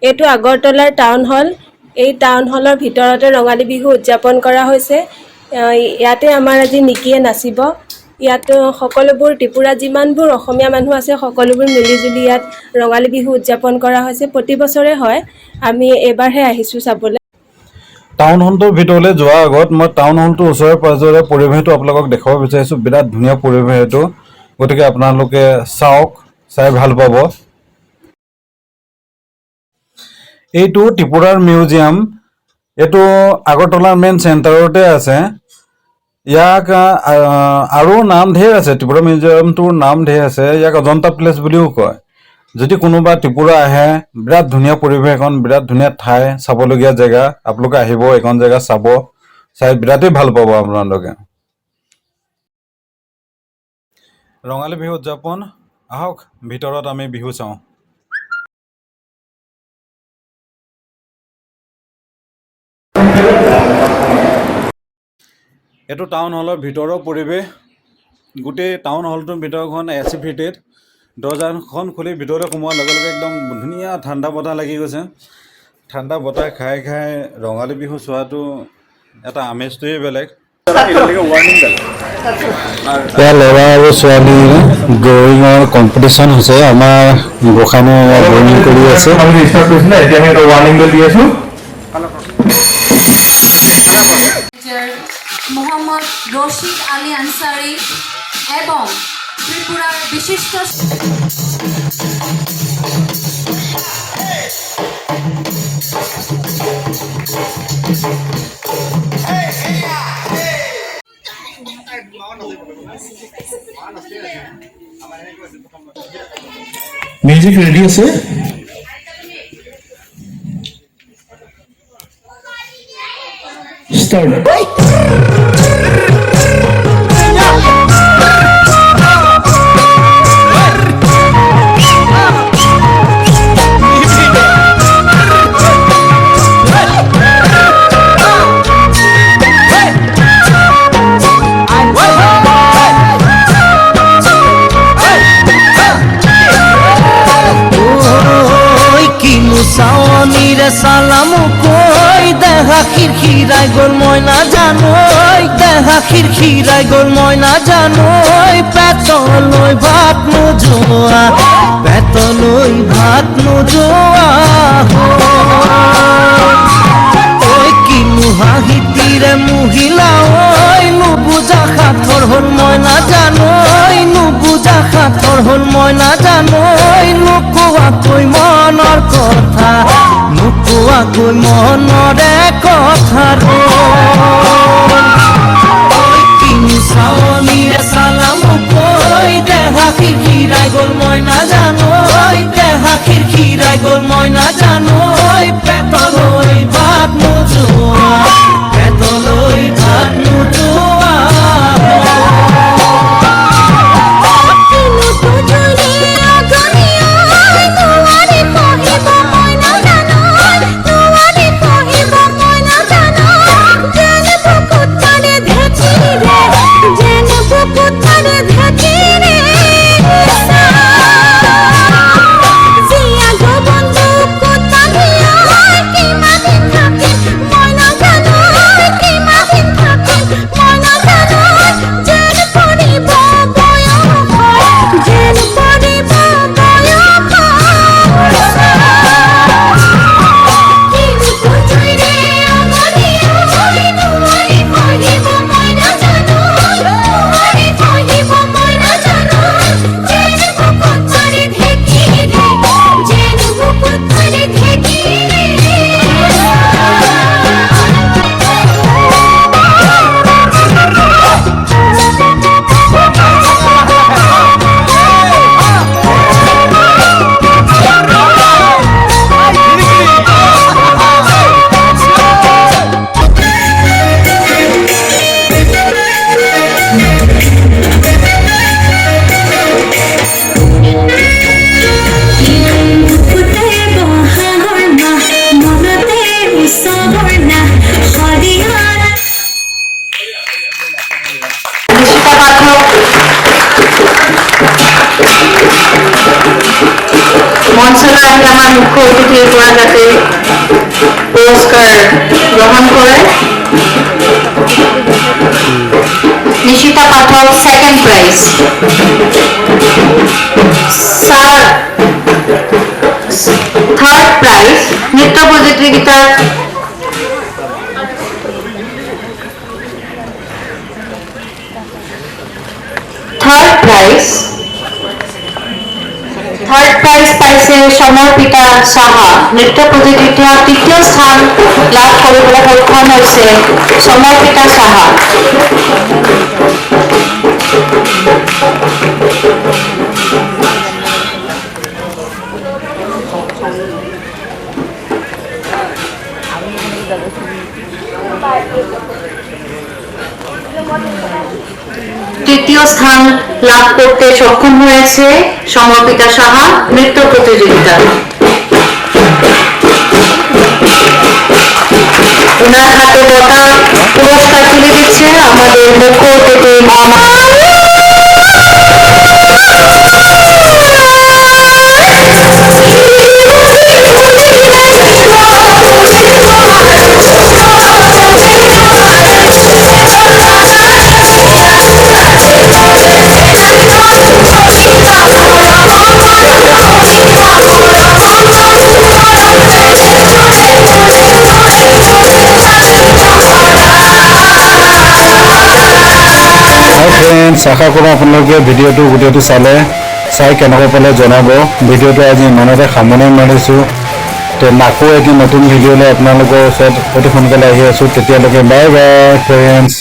এইটো আগৰতলাৰ town hall. এই টাউন হলৰ ভিতৰতে ৰঙালী বিহু উদযাপন কৰা হৈছে। ইয়াতে আমাৰ আজি নিকিয়ে নাচিব। ইয়াত সকলোবোৰ ত্ৰিপুৰা যিমানবোৰ অসমীয়া মানুহ আছে সকলোবোৰ মিলিজুলি ইয়াত ৰঙালী বিহু উদযাপন কৰা হৈছে। প্ৰতি বছৰে হয়, আমি এইবাৰহে আহিছোঁ চাবলৈ। টাউন হলটোৰ ভিতৰলৈ যোৱাৰ আগত মই টাউন হলটোৰ ওচৰে পাঁজৰে পৰিৱেশটো আপোনালোকক দেখাব বিচাৰিছোঁ। বিৰাট ধুনীয়া পৰিৱেশ এইটো, গতিকে আপোনালোকে চাওক, চাই ভাল পাব। এইটো ত্ৰিপুৰাৰ মিউজিয়াম। এইটো আগৰতলাৰ মেইন চেণ্টাৰতে আছে। ইয়াক আৰু নাম ঢেৰ আছে, ত্ৰিপুৰা মিউজিয়ামটোৰ নাম ঢেৰ আছে। ইয়াক অজন্তা প্লেচ বুলিও কয়। যদি কোনোবা ত্ৰিপুৰা আহে, বিৰাট ধুনীয়া পৰিৱেশ এখন, বিৰাট ধুনীয়া ঠাই, চাবলগীয়া জেগা। আপোনালোকে আহিব, এইখন জেগা চাব, চাই বিৰাটেই ভাল পাব আপোনালোকে। ৰঙালী বিহু উদযাপন, আহক ভিতৰত আমি বিহু চাওঁ। এইটো টাউন হলৰ ভিতৰৰ পৰিৱেশ। গোটেই টাউন হলটোৰ ভিতৰখন AC ফিটেড। দৰ্জাখন খুলি ভিতৰলৈ সোমোৱাৰ লগে লগে একদম ধুনীয়া ঠাণ্ডা বতাহ লাগি গৈছে। ঠাণ্ডা বতাহ খাই খাই ৰঙালী বিহু চোৱাটো এটা আমেজটোৱেই বেলেগ। এয়া ল'ৰা আৰু ছোৱালী ড্ৰয়িঙৰ কম্পিটিশ্যন হৈছে। আমাৰ গোসাঁনে ড্ৰয়িং কৰি আছে। মোহাম্মদ রশিদ আলী আনসারি এবং ত্রিপুরার বিশিষ্ট মিউজিক রেডি আছে। স্টার্ট। সালাম কই দেখা খিরখিরাই গোল ময়না জানোই, দেখা খিরখিরাই গোল ময়না জানোই। পেতলই ভাত নোজোয়া, পেতলই ভাত নোজোয়া। ওই কিনু হাহিতিরে মহিলা ওই নুবুজা খাথর হল ময়না জানোই, নুবুজা খাথর হল ময়না জানোই। নোকোয়াকৈ মনৰ কথা, নোকোৱাকৈ মনৰে কথা কিনি চাৱনীৰে চালাম কৈ। দেহা খিৰখিৰাই গ'ল মই নাজানোই, দেহা খিৰখিৰাই গ'ল মই নাজানোই। পেটলৈ ভাত নোযোৱা, পেটলৈ ভাত নোযোৱা। মঞ্চলৈ আহি আমাৰ মুখ্য অতিথিৰ পৰা যাতে পুৰস্কাৰ গ্ৰহণ কৰে। নিশিতা পাঠক সেকেন্ড প্ৰাইজ, থাৰ্ড প্ৰাইজ নৃত্য প্ৰতিযোগিতাৰ থাৰ্ড প্ৰাইজ পাইছে সমৰ্পিতা সাহা। নৃত্য প্ৰতিযোগিতাত তৃতীয় স্থান লাভ কৰিবলৈ সক্ষম হৈছে সমৰ্পিতা সাহা। তৃতীয় স্থান লাভ করতে সক্ষম হয়েছে সমর্পিতা সাহা নৃত্য প্রতিযোগিতা। ওনার হাতে বঁটা পুরস্কার তুলে দিচ্ছে আমাদের মুখ্য অতিথি ফ্ৰেণ্ডছ, আশা কৰোঁ আপোনালোকে ভিডিঅ'টো গোটেইটো চাই কেনেকুৱা পালে জনাব। ভিডিঅ'টো আজি ইমানতে সামৰণি মাৰিছোঁ। আকৌ এটি নতুন ভিডিঅ'লৈ আপোনালোকৰ ওচৰত অতি সোনকালে আহি আছোঁ। তেতিয়ালৈকে বাই বাই ফ্ৰেণ্ডছ।